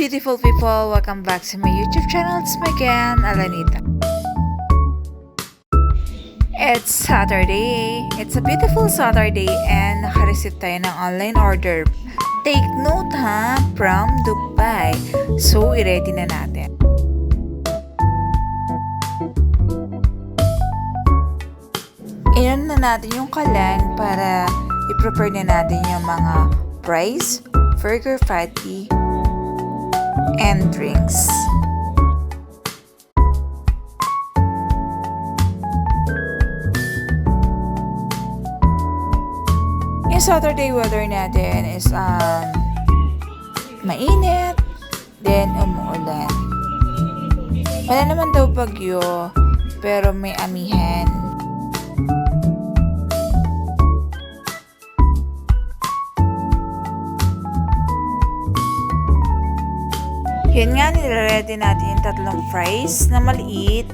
beautiful people! Welcome back to my YouTube channel. It's me again, Alanita. It's Saturday. It's a beautiful Saturday and nakareceive tayo ng online order. Take note ha, from Dubai. So, i-ready na natin. Inan na natin yung kalan para i-prepare na natin yung mga fries, burger patty, and drinks. Yung Saturday weather natin is mainit, then umuulan. Wala naman daw bagyo, pero may amihan. Yun nga, nire-ready natin yung tatlong fries na maliit.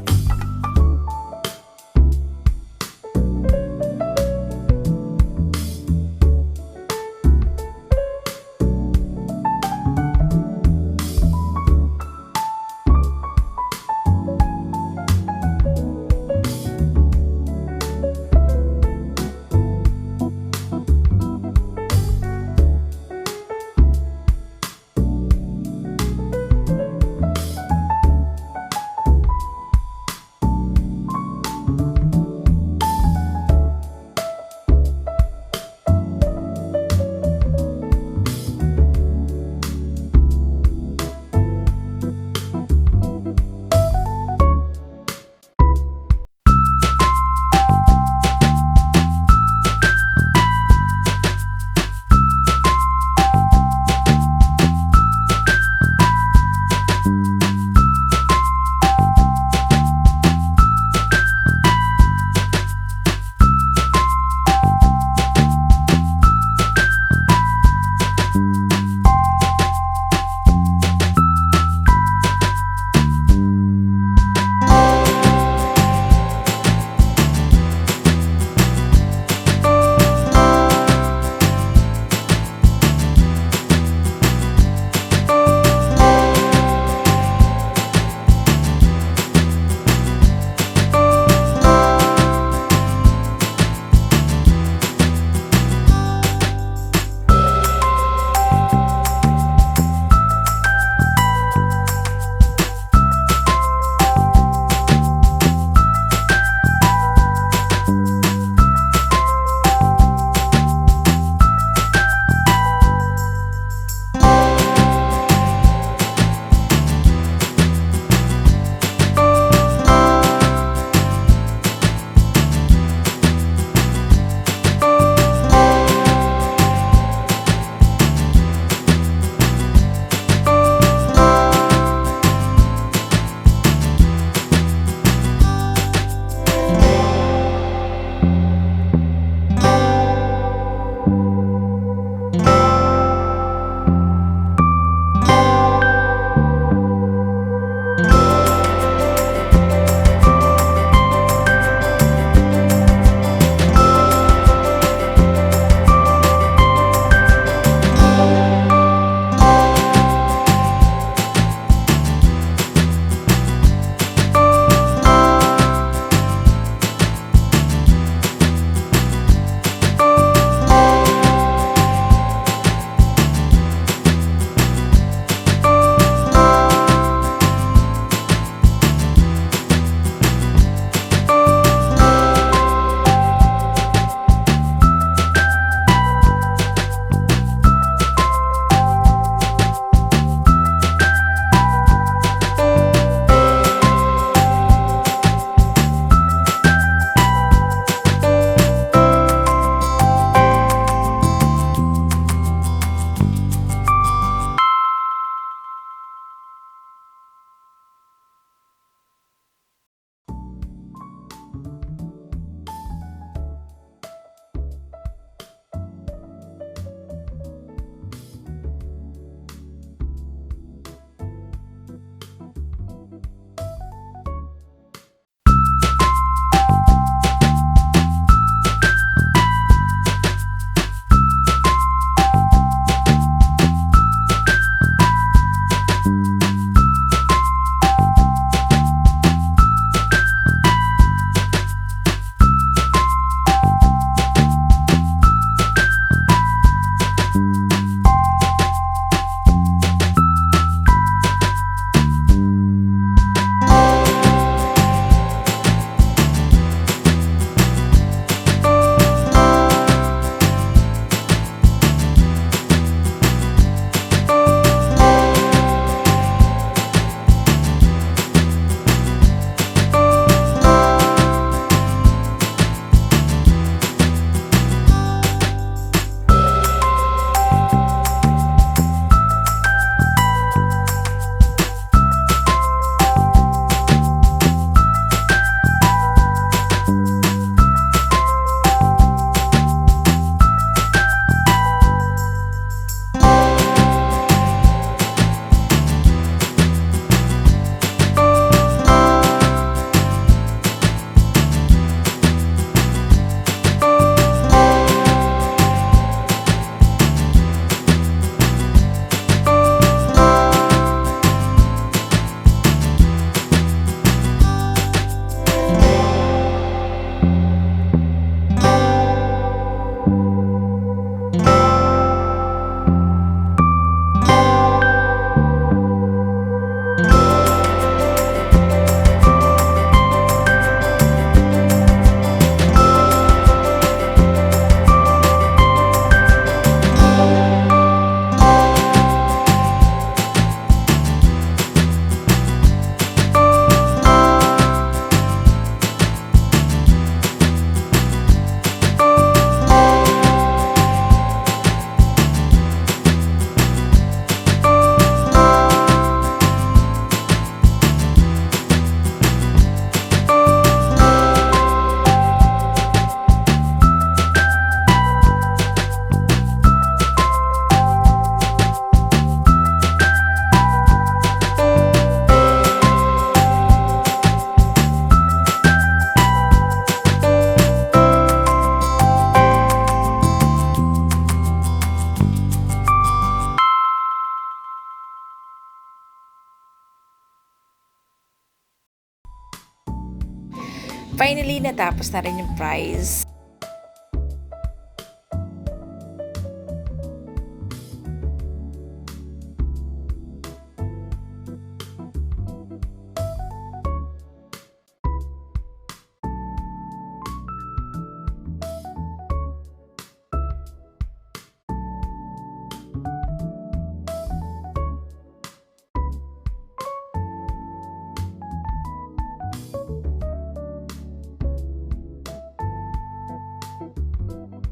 Finally, natapos na rin yung fries.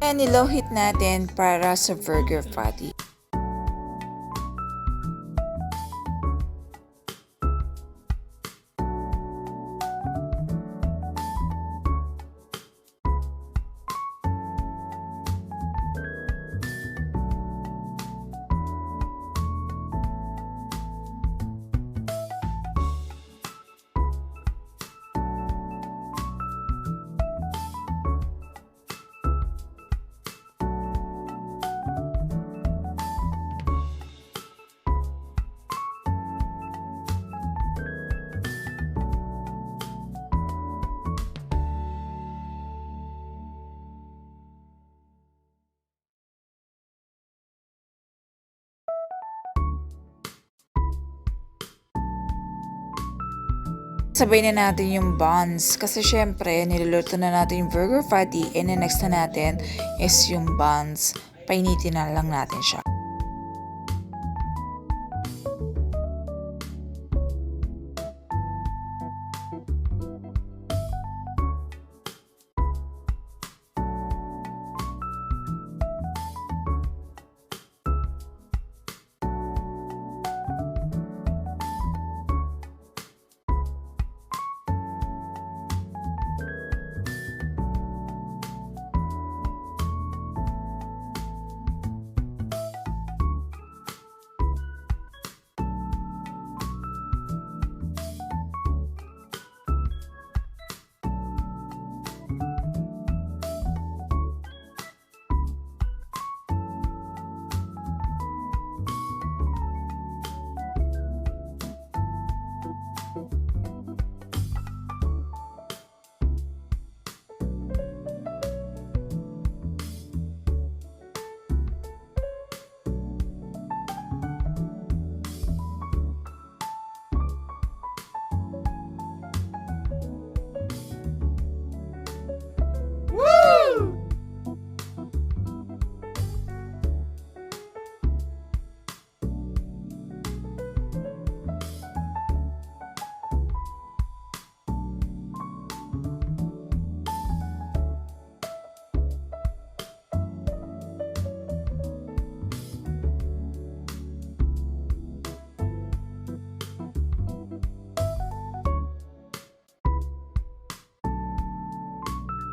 And nilow heat natin para sa burger patty. Sabay na natin yung buns kasi syempre niluluto na natin yung burger patty and the next na natin is yung buns. Painitin na lang natin siya.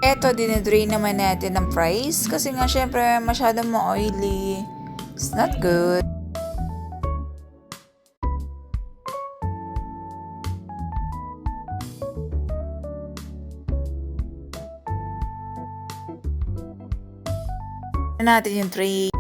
Eto, dinidrain naman natin ng fries kasi nga syempre masyadong ma-oily. It's not good. Natin yung tray.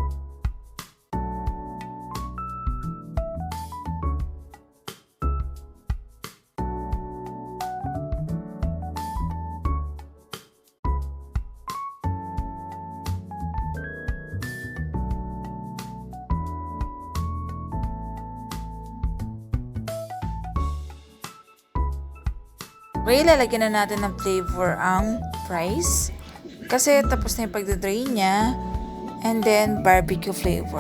Okay, lalagyan na natin ng flavor ang fries. Kasi tapos na yung pagdadrain niya. And then, barbecue flavor.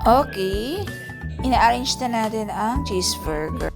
Okay, ina-arrange na natin ang cheeseburger.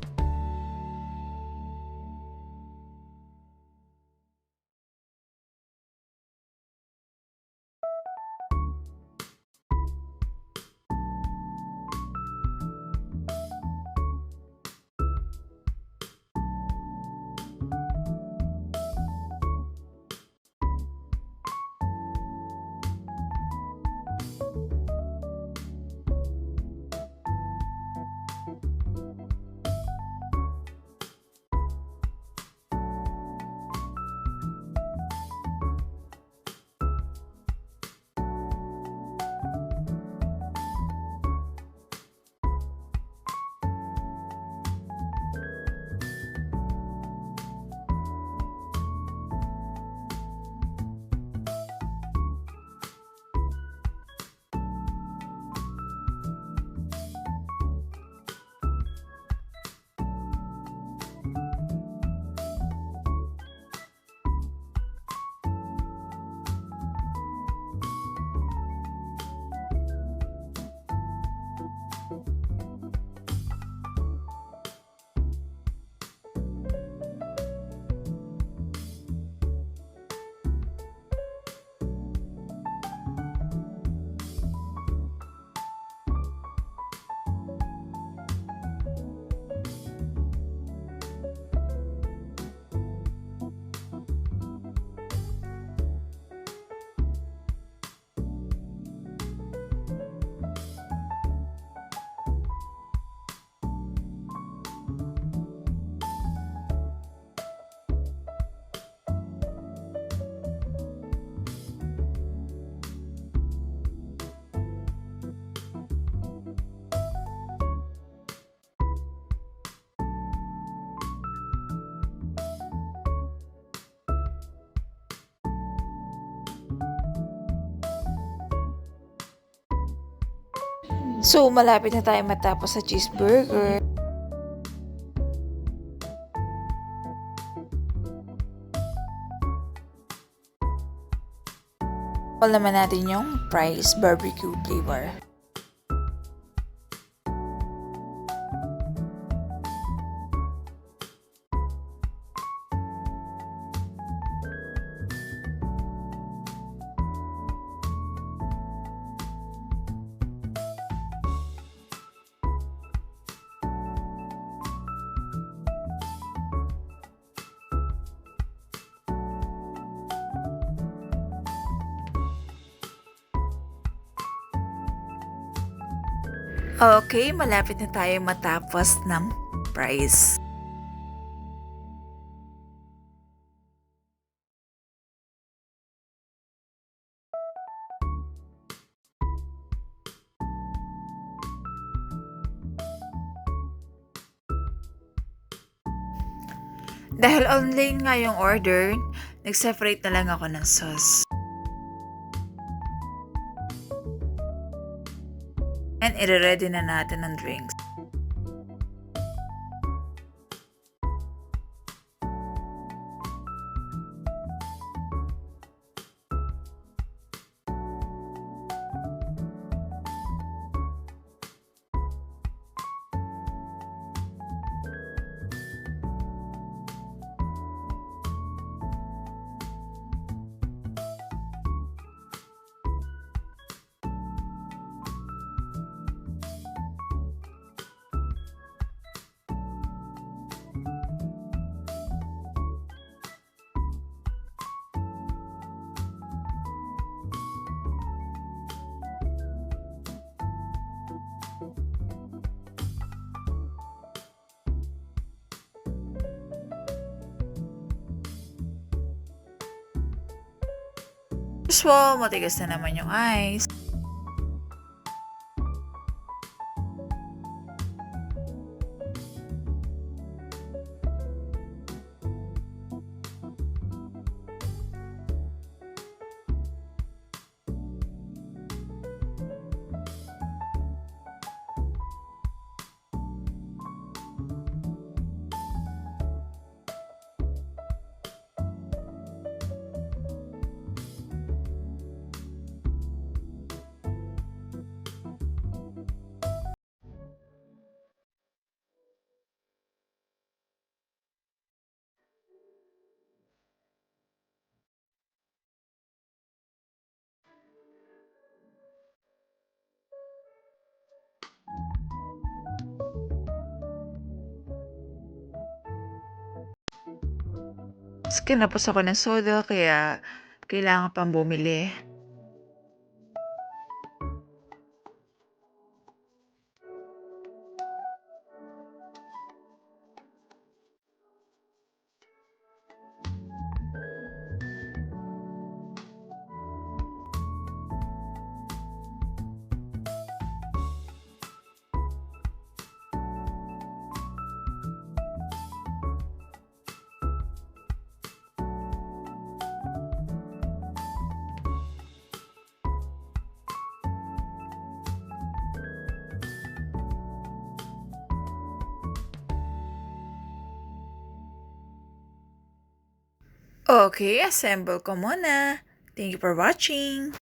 So, malapit na tayo matapos sa cheeseburger. Call naman natin yung fries barbecue flavor. Okay, malapit na tayo matapos ng fries. Dahil online nga yung order, nag-separate na lang ako ng sauce. And i-ready na natin ng drinks. Usual, matigas na naman yung ice. Kinapos ako ng soda kaya kailangan pang bumili. Okay, assemble ko muna. Thank you for watching.